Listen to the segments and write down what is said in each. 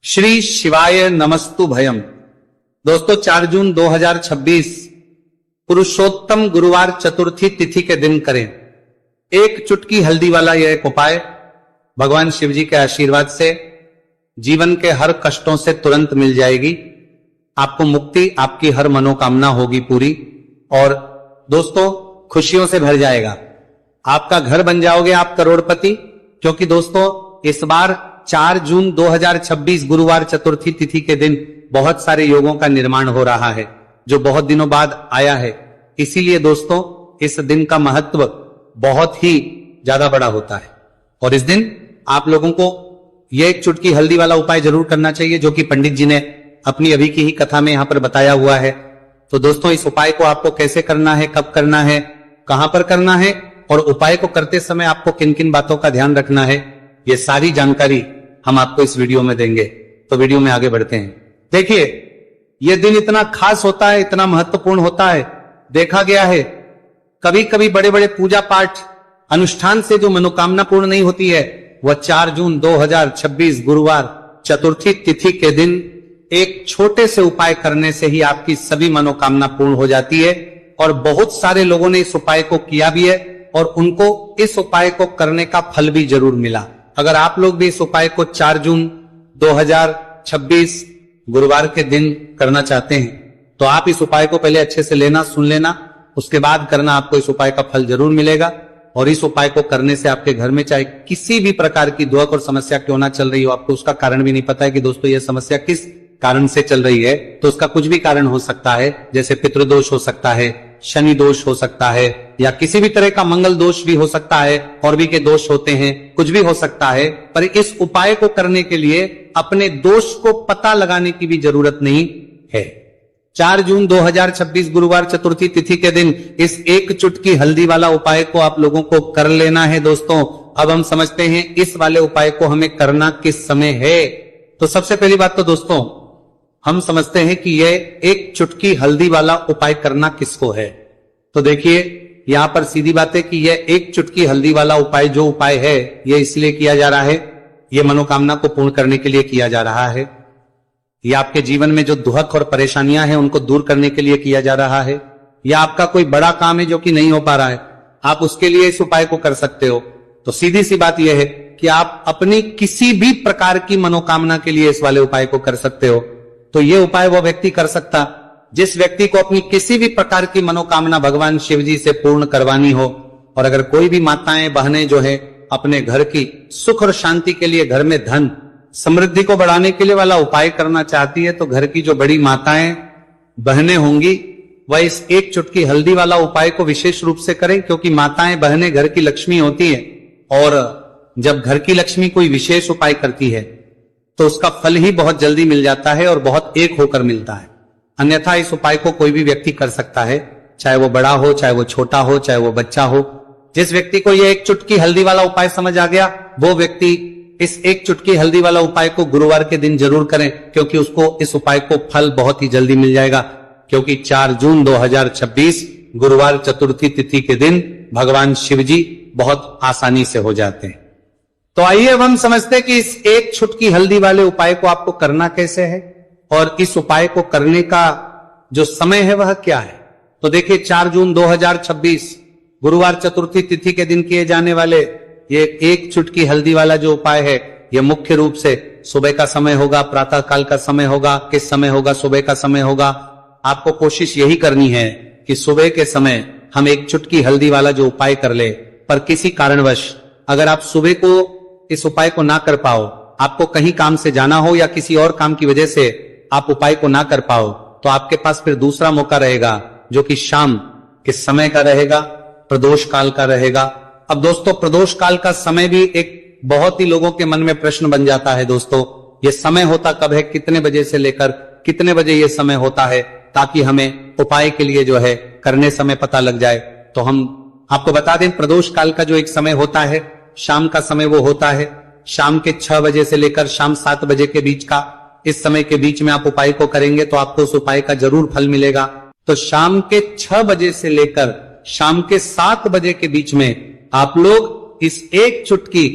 श्री शिवाय नमस्तु भयम। दोस्तों 4 जून 2026 पुरुषोत्तम गुरुवार चतुर्थी तिथि के दिन करें एक चुटकी हल्दी वाला यह एक उपाय। भगवान शिव जी के आशीर्वाद से जीवन के हर कष्टों से तुरंत मिल जाएगी आपको मुक्ति, आपकी हर मनोकामना होगी पूरी और दोस्तों खुशियों से भर जाएगा। आपका घर बन जाओगे आप करोड़पति, क्योंकि दोस्तों इस बार 4 जून 2026 गुरुवार चतुर्थी तिथि के दिन बहुत सारे योगों का निर्माण हो रहा है जो बहुत दिनों बाद आया है। इसीलिए दोस्तों इस दिन का महत्व बहुत ही ज्यादा बड़ा होता है और इस दिन आप लोगों को यह एक चुटकी हल्दी वाला उपाय जरूर करना चाहिए जो कि पंडित जी ने अपनी अभी की ही कथा में यहां पर बताया हुआ है। तो दोस्तों इस उपाय को आपको कैसे करना है, कब करना है, कहां पर करना है और उपाय को करते समय आपको किन किन बातों का ध्यान रखना है, ये सारी जानकारी हम आपको इस वीडियो में देंगे। तो वीडियो में आगे बढ़ते हैं। देखिए यह दिन इतना खास होता है, इतना महत्वपूर्ण होता है। देखा गया है कभी कभी बड़े बड़े पूजा पाठ अनुष्ठान से जो मनोकामना पूर्ण नहीं होती है वह 4 जून 2026 गुरुवार चतुर्थी तिथि के दिन एक छोटे से उपाय करने से ही आपकी सभी मनोकामना पूर्ण हो जाती है। और बहुत सारे लोगों ने इस उपाय को किया भी है और उनको इस उपाय को करने का फल भी जरूर मिला। अगर आप लोग भी इस उपाय को 4 जून 2026 गुरुवार के दिन करना चाहते हैं तो आप इस उपाय को पहले अच्छे से लेना, सुन लेना, उसके बाद करना, आपको इस उपाय का फल जरूर मिलेगा। और इस उपाय को करने से आपके घर में चाहे किसी भी प्रकार की दुख और समस्या क्यों ना चल रही हो, आपको उसका कारण भी नहीं पता है कि दोस्तों यह समस्या किस कारण से चल रही है, तो उसका कुछ भी कारण हो सकता है। जैसे पितृदोष हो सकता है, शनि दोष हो सकता है या किसी भी तरह का मंगल दोष भी हो सकता है, और भी के दोष होते हैं, कुछ भी हो सकता है। पर इस उपाय को करने के लिए अपने दोष को पता लगाने की भी जरूरत नहीं है। 4 जून 2026 गुरुवार चतुर्थी तिथि के दिन इस एक चुटकी हल्दी वाला उपाय को आप लोगों को कर लेना है। दोस्तों अब हम समझते हैं इस वाले उपाय को हमें करना किस समय है। तो सबसे पहली बात तो दोस्तों हम समझते हैं कि यह एक चुटकी हल्दी वाला उपाय करना किसको है। तो देखिए यहां पर सीधी बात है कि यह एक चुटकी हल्दी वाला उपाय जो उपाय है यह इसलिए किया जा रहा है, यह मनोकामना को पूर्ण करने के लिए किया जा रहा है। यह आपके जीवन में जो दुख और परेशानियां हैं उनको दूर करने के लिए किया जा रहा है। या आपका कोई बड़ा काम है जो कि नहीं हो पा रहा है, आप उसके लिए इस उपाय को कर सकते हो। तो सीधी सी बात यह है कि आप अपनी किसी भी प्रकार की मनोकामना के लिए इस वाले उपाय को कर सकते हो। तो यह उपाय वो व्यक्ति कर सकता जिस व्यक्ति को अपनी किसी भी प्रकार की मनोकामना भगवान शिव जी से पूर्ण करवानी हो। और अगर कोई भी माताएं बहनें जो है अपने घर की सुख और शांति के लिए, घर में धन समृद्धि को बढ़ाने के लिए वाला उपाय करना चाहती है, तो घर की जो बड़ी माताएं बहनें होंगी वह इस एक चुटकी हल्दी वाला उपाय को विशेष रूप से करें, क्योंकि माताएं बहनें घर की लक्ष्मी होती है और जब घर की लक्ष्मी कोई विशेष उपाय करती है तो उसका फल ही बहुत जल्दी मिल जाता है और बहुत एक होकर मिलता है। अन्यथा इस उपाय को कोई भी व्यक्ति कर सकता है, चाहे वो बड़ा हो, चाहे वो छोटा हो, चाहे वो बच्चा हो। जिस व्यक्ति को यह एक चुटकी हल्दी वाला उपाय समझ आ गया वो व्यक्ति इस एक चुटकी हल्दी वाला उपाय को गुरुवार के दिन जरूर करें, क्योंकि उसको इस उपाय को फल बहुत ही जल्दी मिल जाएगा। क्योंकि 4 जून 2026 गुरुवार चतुर्थी तिथि के दिन भगवान शिव जी बहुत आसानी से हो जाते हैं। तो आइए अब हम समझते हैं कि इस एक चुटकी हल्दी वाले उपाय को आपको करना कैसे है और इस उपाय को करने का जो समय है वह क्या है। तो देखिए 4 जून 2026 गुरुवार चतुर्थी तिथि के दिन किए जाने वाले ये एक चुटकी हल्दी वाला जो उपाय है यह मुख्य रूप से सुबह का समय होगा, प्रातः काल का समय होगा। किस समय होगा? सुबह का समय होगा। आपको कोशिश यही करनी है कि सुबह के समय हम एक चुटकी हल्दी वाला जो उपाय कर ले। पर किसी कारणवश अगर आप सुबह को इस उपाय को ना कर पाओ, आपको कहीं काम से जाना हो या किसी और काम की वजह से आप उपाय को ना कर पाओ, तो आपके पास फिर दूसरा मौका रहेगा जो कि शाम के समय का रहेगा, प्रदोष काल का रहेगा। अब दोस्तों प्रदोष काल का समय भी एक बहुत ही लोगों के मन में प्रश्न बन जाता है। दोस्तों ये समय होता कब है, कितने बजे से लेकर कितने बजे ये समय होता है, ताकि हमें उपाय के लिए जो है करने समय पता लग जाए। तो हम आपको बता दें प्रदोष काल का जो एक समय होता है, शाम का समय वो होता है शाम के 6 बजे से लेकर शाम 7 बजे के बीच का। इस समय के बीच में आप उपाय को करेंगे तो आपको उस उपाय का जरूर फल मिलेगा। तो शाम के 6 बजे से लेकर शाम के 7 बजे के बीच में आप लोग इस एक चुटकी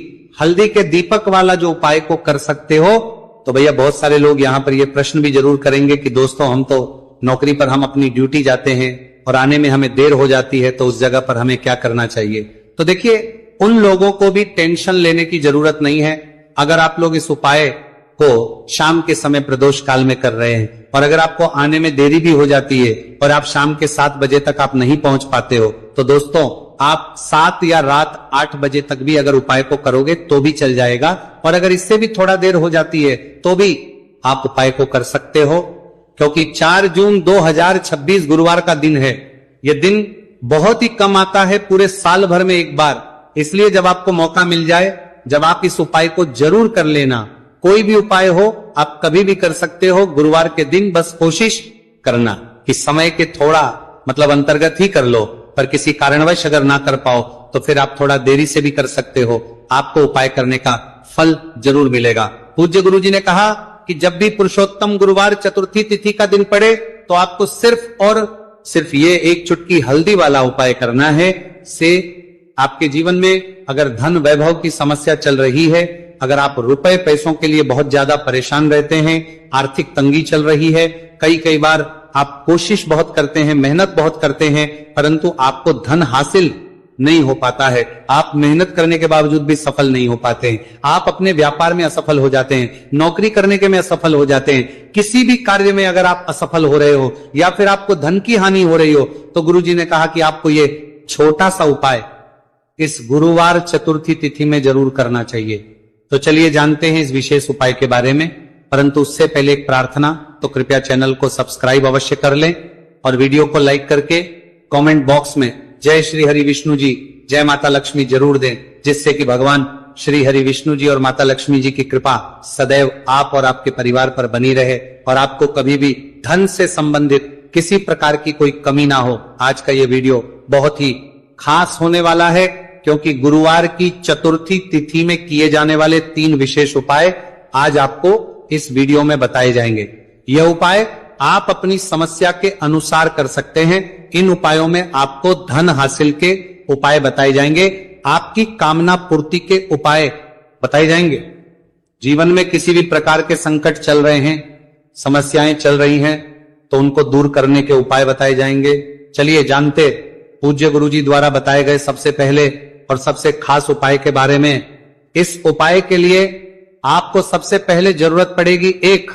हल्दी के दीपक वाला जो उपाय को कर सकते हो। तो भैया बहुत सारे लोग यहाँ पर ये प्रश्न भी जरूर करेंगे कि दोस्तों हम तो नौकरी पर हम अपनी ड्यूटी जाते हैं और आने में हमें देर हो जाती है, तो उस जगह पर हमें क्या करना चाहिए। तो देखिए उन लोगों को भी टेंशन लेने की जरूरत नहीं है। अगर आप लोग इस उपाय को शाम के समय प्रदोष काल में कर रहे हैं और अगर आपको आने में देरी भी हो जाती है और आप शाम के 7 बजे तक आप नहीं पहुंच पाते हो, तो दोस्तों आप 7 या रात 8 बजे तक भी अगर उपाय को करोगे तो भी चल जाएगा। और अगर इससे भी थोड़ा देर हो जाती है तो भी आप उपाय को कर सकते हो, क्योंकि 4 जून 2026 गुरुवार का दिन है। यह दिन बहुत ही कम आता है, पूरे साल भर में एक बार। इसलिए जब आपको मौका मिल जाए, जब आप इस उपाय को जरूर कर लेना। कोई भी उपाय हो आप कभी भी कर सकते हो, गुरुवार के दिन बस कोशिश करना कि समय के थोड़ा मतलब अंतर्गत ही कर लो, पर किसी कारणवश अगर ना कर पाओ तो फिर आप थोड़ा देरी से भी कर सकते हो, आपको उपाय करने का फल जरूर मिलेगा। पूज्य गुरु जी ने कहा कि जब भी पुरुषोत्तम गुरुवार चतुर्थी तिथि का दिन पड़े तो आपको सिर्फ और सिर्फ ये एक चुटकी हल्दी वाला उपाय करना है। से आपके जीवन में अगर धन वैभव की समस्या चल रही है, अगर आप रुपए पैसों के लिए बहुत ज्यादा परेशान रहते हैं, आर्थिक तंगी चल रही है, कई बार आप कोशिश बहुत करते हैं, मेहनत बहुत करते हैं, परंतु आपको धन हासिल नहीं हो पाता है, आप मेहनत करने के बावजूद भी सफल नहीं हो पाते हैं, आप अपने व्यापार में असफल हो जाते हैं, नौकरी करने के में असफल हो जाते हैं, किसी भी कार्य में अगर आप असफल हो रहे हो या फिर आपको धन की हानि हो रही हो, तो गुरुजी ने कहा कि आपको ये छोटा सा उपाय इस गुरुवार चतुर्थी तिथि में जरूर करना चाहिए। तो चलिए जानते हैं इस विशेष उपाय के बारे में, परंतु उससे पहले एक प्रार्थना, तो कृपया चैनल को सब्सक्राइब अवश्य कर लें और वीडियो को लाइक करके कमेंट बॉक्स में जय श्री हरि विष्णु जी, जय माता लक्ष्मी जरूर दें, जिससे कि भगवान श्री हरि विष्णु जी और माता लक्ष्मी जी की कृपा सदैव आप और आपके परिवार पर बनी रहे और आपको कभी भी धन से संबंधित किसी प्रकार की कोई कमी ना हो। आज का ये वीडियो बहुत ही खास होने वाला है, क्योंकि गुरुवार की चतुर्थी तिथि में किए जाने वाले 3 विशेष उपाय आज आपको इस वीडियो में बताए जाएंगे। यह उपाय आप अपनी समस्या के अनुसार कर सकते हैं। इन उपायों में आपको धन हासिल के उपाय बताए जाएंगे, आपकी कामना पूर्ति के उपाय बताए जाएंगे। जीवन में किसी भी प्रकार के संकट चल रहे हैं, समस्याएं चल रही हैं, तो उनको दूर करने के उपाय बताए जाएंगे। चलिए जानते पूज्य गुरु जी द्वारा बताए गए सबसे पहले और सबसे खास उपाय के बारे में। इस उपाय के लिए आपको सबसे पहले जरूरत पड़ेगी एक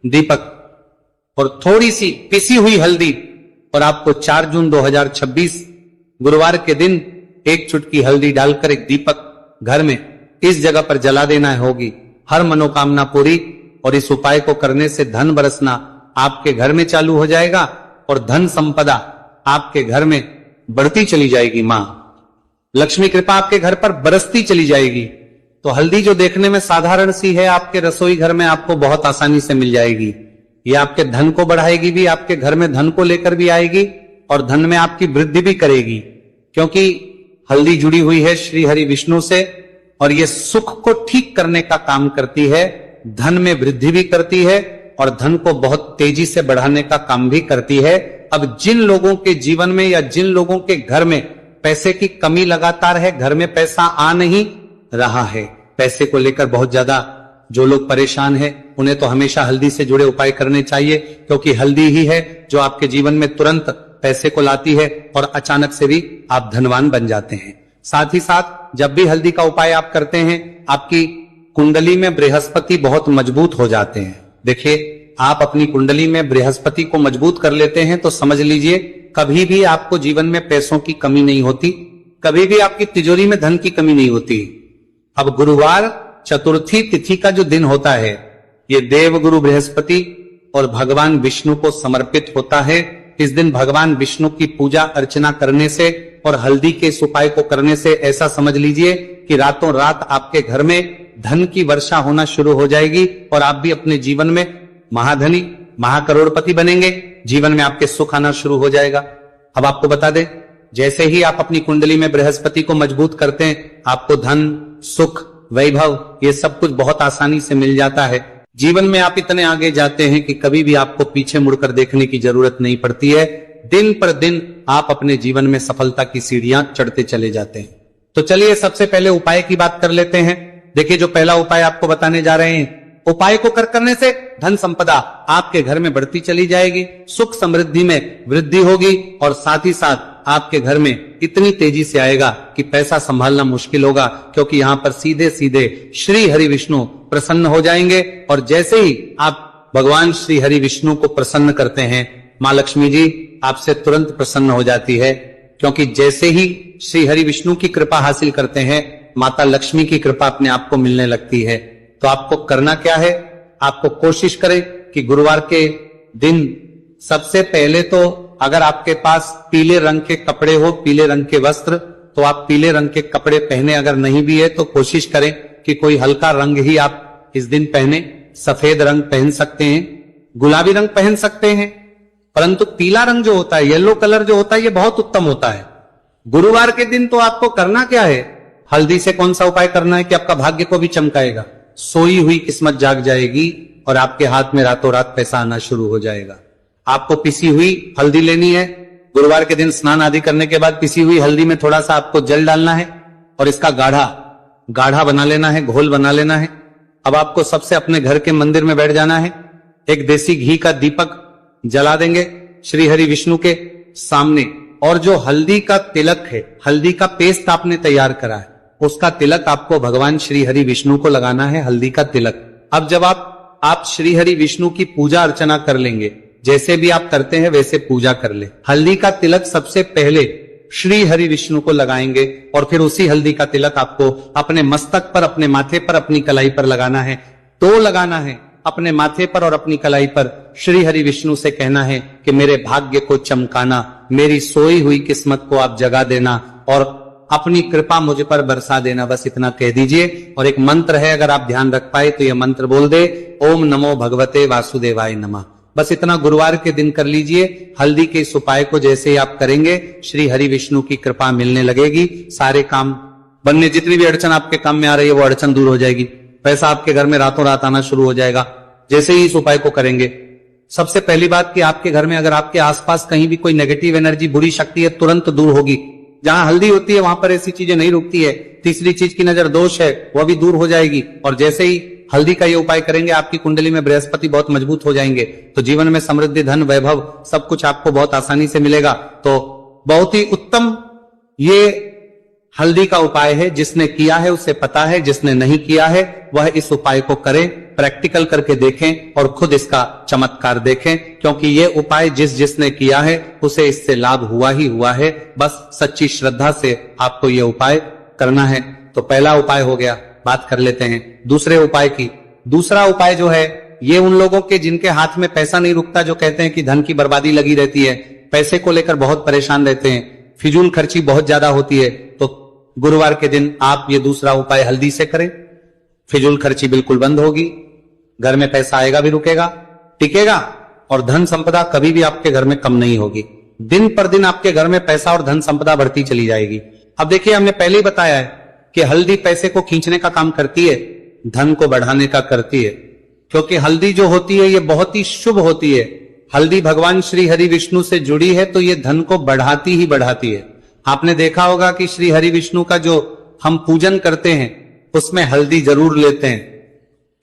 दीपक और थोड़ी सी पिसी हुई हल्दी, और आपको 4 जून 2026 गुरुवार के दिन एक चुटकी हल्दी डालकर एक दीपक घर में इस जगह पर जला देना होगी। हर मनोकामना पूरी, और इस उपाय को करने से धन बरसना आपके घर में चालू हो जाएगा और धन संपदा आपके घर में बढ़ती चली जाएगी। मां लक्ष्मी कृपा आपके घर पर बरसती चली जाएगी। तो हल्दी जो देखने में साधारण सी है, आपके रसोई घर में आपको बहुत आसानी से मिल जाएगी। ये आपके धन को बढ़ाएगी भी, आपके घर में धन को लेकर भी आएगी और धन में आपकी वृद्धि भी करेगी, क्योंकि हल्दी जुड़ी हुई है श्री हरि विष्णु से और ये सुख को ठीक करने का काम करती है, धन में वृद्धि भी करती है और धन को बहुत तेजी से बढ़ाने का काम भी करती है। अब जिन लोगों के जीवन में या जिन लोगों के घर में पैसे की कमी लगातार है, घर में पैसा आ नहीं रहा है, पैसे को लेकर बहुत ज्यादा जो लोग परेशान हैं, उन्हें तो हमेशा हल्दी से जुड़े उपाय करने चाहिए, क्योंकि हल्दी ही है जो आपके जीवन में तुरंत पैसे को लाती है और अचानक से भी आप धनवान बन जाते हैं। साथ ही साथ जब भी हल्दी का उपाय आप करते हैं, आपकी कुंडली में बृहस्पति बहुत मजबूत हो जाते हैं। देखिए, आप अपनी कुंडली में बृहस्पति को मजबूत कर लेते हैं तो समझ लीजिए कभी भी आपको जीवन में पैसों की कमी नहीं होती, कभी भी आपकी तिजोरी में धन की कमी नहीं होती। अब गुरुवार चतुर्थी तिथि का जो दिन होता है, ये देव गुरु बृहस्पति और भगवान विष्णु को समर्पित होता है। इस दिन भगवान विष्णु की पूजा अर्चना करने से और हल्दी के इस उपाय को करने से ऐसा समझ लीजिए कि रातों रात आपके घर में धन की वर्षा होना शुरू हो जाएगी और आप भी अपने जीवन में महाधनी महाकरोड़पति बनेंगे, जीवन में आपके सुख आना शुरू हो जाएगा। अब आपको बता दें, जैसे ही आप अपनी कुंडली में बृहस्पति को मजबूत करते हैं, आपको धन, सुख, वैभव ये सब कुछ बहुत आसानी से मिल जाता है। जीवन में आप इतने आगे जाते हैं कि कभी भी आपको पीछे मुड़कर देखने की जरूरत नहीं पड़ती है। दिन पर दिन आप अपने जीवन में सफलता की सीढ़ियां चढ़ते चले जाते हैं। तो चलिए सबसे पहले उपाय की बात कर लेते हैं। देखिए, जो पहला उपाय आपको बताने जा रहे हैं, उपाय को करने से धन संपदा आपके घर में बढ़ती चली जाएगी, सुख समृद्धि में वृद्धि होगी और साथ ही साथ आपके घर में इतनी तेजी से आएगा कि पैसा संभालना मुश्किल होगा, क्योंकि यहाँ पर सीधे सीधे श्री हरि विष्णु प्रसन्न हो जाएंगे। और जैसे ही आप भगवान श्री हरि विष्णु को प्रसन्न करते हैं, माँ लक्ष्मी जी आपसे तुरंत प्रसन्न हो जाती है, क्योंकि जैसे ही श्री हरि विष्णु की कृपा हासिल करते हैं, माता लक्ष्मी की कृपा अपने आप को मिलने लगती है। तो आपको करना क्या है, आपको कोशिश करें कि गुरुवार के दिन सबसे पहले तो अगर आपके पास पीले रंग के कपड़े हो, पीले रंग के वस्त्र, तो आप पीले रंग के कपड़े पहने। अगर नहीं भी है तो कोशिश करें कि कोई हल्का रंग ही आप इस दिन पहने। सफेद रंग पहन सकते हैं, गुलाबी रंग पहन सकते हैं, परंतु पीला रंग जो होता है, येलो कलर जो होता है, ये बहुत उत्तम होता है। गुरुवार के दिन तो आपको करना क्या है, हल्दी से कौन सा उपाय करना है कि आपका भाग्य को भी चमकाएगा, सोई हुई किस्मत जाग जाएगी और आपके हाथ में रातों रात पैसा आना शुरू हो जाएगा। आपको पिसी हुई हल्दी लेनी है, गुरुवार के दिन स्नान आदि करने के बाद पिसी हुई हल्दी में थोड़ा सा आपको जल डालना है और इसका गाढ़ा बना लेना है, घोल बना लेना है। अब आपको सबसे अपने घर के मंदिर में बैठ जाना है, एक देसी घी का दीपक जला देंगे श्री हरि विष्णु के सामने, और जो हल्दी का तिलक है, हल्दी का पेस्ट आपने तैयार करा है, उसका तिलक आपको भगवान श्री हरि विष्णु को लगाना है, हल्दी का तिलक। अब जब आप श्री हरि विष्णु की पूजा अर्चना कर लेंगे, जैसे भी आप करते हैं वैसे पूजा कर ले। हल्दी का तिलक सबसे पहले श्री हरि विष्णु को लगाएंगे और फिर उसी हल्दी का तिलक आपको अपने मस्तक पर, अपने माथे पर, अपनी कलाई पर लगाना है। तो लगाना है अपने माथे पर और अपनी कलाई पर। श्री हरि विष्णु से कहना है कि मेरे भाग्य को चमकाना, मेरी सोई हुई किस्मत को आप जगा देना और अपनी कृपा मुझ पर बरसा देना, बस इतना कह दीजिए। और एक मंत्र है, अगर आप ध्यान रख पाए तो यह मंत्र बोल दे, ओम नमो भगवते वासुदेवाय नमः। बस इतना गुरुवार के दिन कर लीजिए। हल्दी के इस उपाय को जैसे ही आप करेंगे, श्री हरि विष्णु की कृपा मिलने लगेगी, सारे काम बनने, जितनी भी अड़चन आपके काम में आ रही है वो अड़चन दूर हो जाएगी, पैसा आपके घर में रातों रात आना शुरू हो जाएगा जैसे ही इस उपाय को करेंगे। सबसे पहली बात कि आपके घर में अगर आपके आसपास कहीं भी कोई नेगेटिव एनर्जी, बुरी शक्ति है, तुरंत दूर होगी। जहां हल्दी होती है वहां पर ऐसी चीजें नहीं रुकती है। तीसरी चीज की नजर दोष है, वह भी दूर हो जाएगी। और जैसे ही हल्दी का ये उपाय करेंगे, आपकी कुंडली में बृहस्पति बहुत मजबूत हो जाएंगे, तो जीवन में समृद्धि, धन, वैभव सब कुछ आपको बहुत आसानी से मिलेगा। तो बहुत ही उत्तम ये हल्दी का उपाय है। जिसने किया है उसे पता है, जिसने नहीं किया है वह इस उपाय को करे, प्रैक्टिकल करके देखें और खुद इसका चमत्कार देखें, क्योंकि ये उपाय जिसने किया है उसे इससे लाभ हुआ ही हुआ है। बस सच्ची श्रद्धा से आपको ये उपाय करना है। तो पहला उपाय हो गया, बात कर लेते हैं दूसरे उपाय की। दूसरा उपाय जो है, ये उन लोगों के जिनके हाथ में पैसा नहीं रुकता, जो कहते हैं कि धन की बर्बादी लगी रहती है, पैसे को लेकर बहुत परेशान रहते हैं, फिजूल खर्ची बहुत ज्यादा होती है, तो गुरुवार के दिन आप ये दूसरा उपाय हल्दी से करें। फिजूल खर्ची बिल्कुल बंद होगी, घर में पैसा आएगा भी, रुकेगा, टिकेगा, और धन संपदा कभी भी आपके घर में कम नहीं होगी। दिन पर दिन आपके घर में पैसा और धन संपदा बढ़ती चली जाएगी। अब देखिए, हमने पहले ही बताया है कि हल्दी पैसे को खींचने का काम करती है, धन को बढ़ाने का करती है, क्योंकि हल्दी जो होती है ये बहुत ही शुभ होती है। हल्दी भगवान श्री हरि विष्णु से जुड़ी है, तो ये धन को बढ़ाती ही बढ़ाती है। आपने देखा होगा कि श्री हरि विष्णु का जो हम पूजन करते हैं उसमें हल्दी जरूर लेते हैं,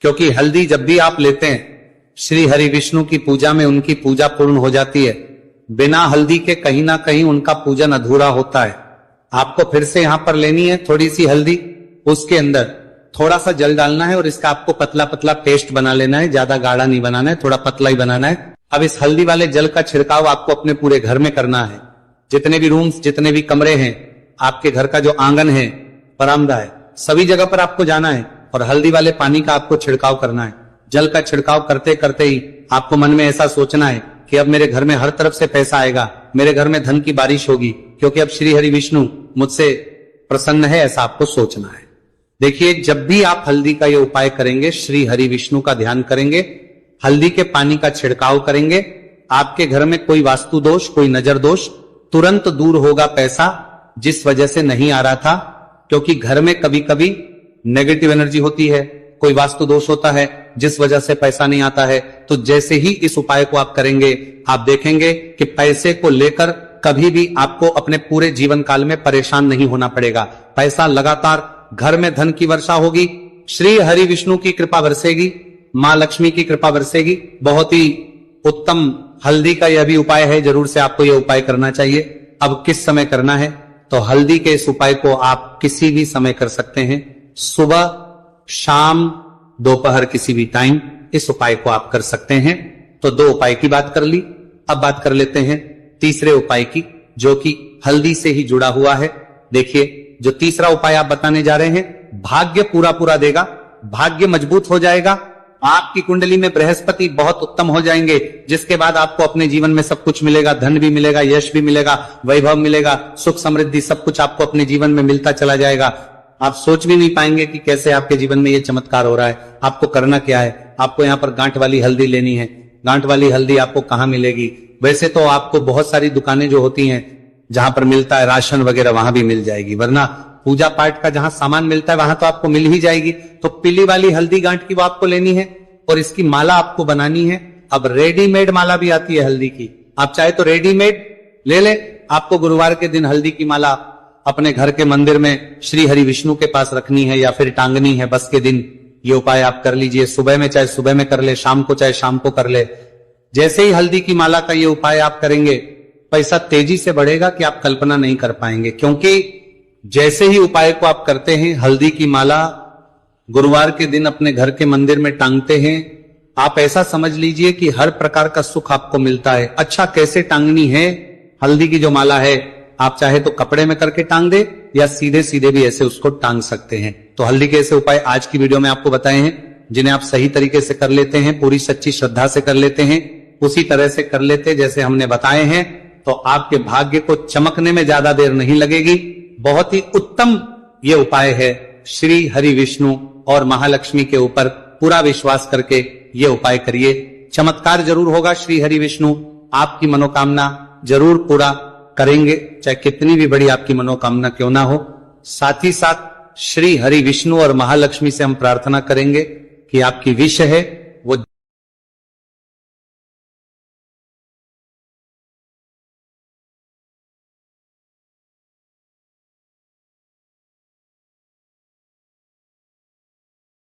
क्योंकि हल्दी जब भी आप लेते हैं श्री हरि विष्णु की पूजा में उनकी पूजा पूर्ण हो जाती है। बिना हल्दी के कहीं ना कहीं उनका पूजन अधूरा होता है। आपको फिर से यहां पर लेनी है थोड़ी सी हल्दी, उसके अंदर थोड़ा सा जल डालना है और इसका आपको पतला पतला पेस्ट बना लेना है, ज्यादा गाढ़ा नहीं बनाना है, थोड़ा पतला ही बनाना है। अब इस हल्दी वाले जल का छिड़काव आपको अपने पूरे घर में करना है। जितने भी रूम्स, जितने भी कमरे हैं, आपके घर का जो आंगन है, बरामदा है, सभी जगह पर आपको जाना है और हल्दी वाले पानी का आपको छिड़काव करना है। जल का छिड़काव करते करते ही आपको मन में ऐसा सोचना है कि अब मेरे घर में हर तरफ से पैसा आएगा, मेरे घर में धन की बारिश होगी, क्योंकि अब श्री हरि विष्णु मुझसे प्रसन्न है, ऐसा आपको सोचना है। देखिए, जब भी आप हल्दी का ये उपाय करेंगे, श्री हरि विष्णु का ध्यान करेंगे, हल्दी के पानी का छिड़काव करेंगे, आपके घर में कोई वास्तु दोष, कोई नजर दोष तुरंत दूर होगा। पैसा जिस वजह से नहीं आ रहा था, क्योंकि घर में कभी कभी नेगेटिव एनर्जी होती है, कोई वास्तु दोष होता है जिस वजह से पैसा नहीं आता है। तो जैसे ही इस उपाय को आप करेंगे, आप देखेंगे कि पैसे को लेकर कभी भी आपको अपने पूरे जीवन काल में परेशान नहीं होना पड़ेगा। पैसा लगातार, घर में धन की वर्षा होगी, श्री हरि विष्णु की कृपा बरसेगी, मां लक्ष्मी की कृपा बरसेगी। बहुत ही उत्तम हल्दी का यह भी उपाय है, जरूर से आपको यह उपाय करना चाहिए। अब किस समय करना है, तो हल्दी के इस उपाय को आप किसी भी समय कर सकते हैं, सुबह, शाम, दोपहर, किसी भी टाइम इस उपाय को आप कर सकते हैं। तो 2 उपाय की बात कर ली, अब बात कर लेते हैं तीसरे उपाय की, जो कि हल्दी से ही जुड़ा हुआ है। देखिए, जो तीसरा उपाय आप बताने जा रहे हैं, भाग्य पूरा देगा, भाग्य मजबूत हो जाएगा, आपकी कुंडली में बृहस्पति बहुत उत्तम हो जाएंगे, जिसके बाद आपको अपने जीवन में सब कुछ मिलेगा, धन भी मिलेगा, यश भी मिलेगा, वैभव मिलेगा, सुख समृद्धि सब कुछ आपको अपने जीवन में मिलता चला जाएगा। आप सोच भी नहीं पाएंगे कि कैसे आपके जीवन में ये चमत्कार हो रहा है। आपको करना क्या है, आपको यहाँ पर गांठ वाली हल्दी लेनी है। गांठ वाली हल्दी आपको कहाँ मिलेगी, वैसे तो आपको बहुत सारी दुकानें जो होती हैं जहां पर मिलता है राशन वगैरह, वहां भी मिल जाएगी, वरना पूजा पाठ का जहां सामान मिलता है वहां तो आपको मिल ही जाएगी। तो पीली वाली हल्दी गांठ की वो आपको लेनी है और इसकी माला आपको बनानी है। अब रेडीमेड माला भी आती है हल्दी की, आप चाहे तो रेडीमेड ले ले। आपको गुरुवार के दिन हल्दी की माला अपने घर के मंदिर में श्री हरि विष्णु के पास रखनी है या फिर टांगनी है बस के दिन। ये उपाय आप कर लीजिए, सुबह में चाहे सुबह में कर ले, शाम को चाहे शाम को कर ले। जैसे ही हल्दी की माला का ये उपाय आप करेंगे, पैसा तेजी से बढ़ेगा कि आप कल्पना नहीं कर पाएंगे। क्योंकि जैसे ही उपाय को आप करते हैं, हल्दी की माला गुरुवार के दिन अपने घर के मंदिर में टांगते हैं, आप ऐसा समझ लीजिए कि हर प्रकार का सुख आपको मिलता है। अच्छा, कैसे टांगनी है हल्दी की जो माला है, आप चाहे तो कपड़े में करके टांग दे या सीधे सीधे भी ऐसे उसको टांग सकते हैं। तो हल्दी के ऐसे उपाय आज की वीडियो में आपको बताए हैं, जिन्हें आप सही तरीके से कर लेते हैं, पूरी सच्ची श्रद्धा से कर लेते हैं, उसी तरह से कर लेते जैसे हमने बताए हैं, तो आपके भाग्य को चमकने में ज्यादा देर नहीं लगेगी। बहुत ही उत्तम ये उपाय है। श्री हरि विष्णु और महालक्ष्मी के ऊपर पूरा विश्वास करके ये उपाय करिए, चमत्कार जरूर होगा। श्री हरि विष्णु आपकी मनोकामना जरूर पूरा करेंगे, चाहे कितनी भी बड़ी आपकी मनोकामना क्यों ना हो। साथ ही साथ श्री हरि विष्णु और महालक्ष्मी से हम प्रार्थना करेंगे कि आपकी विश है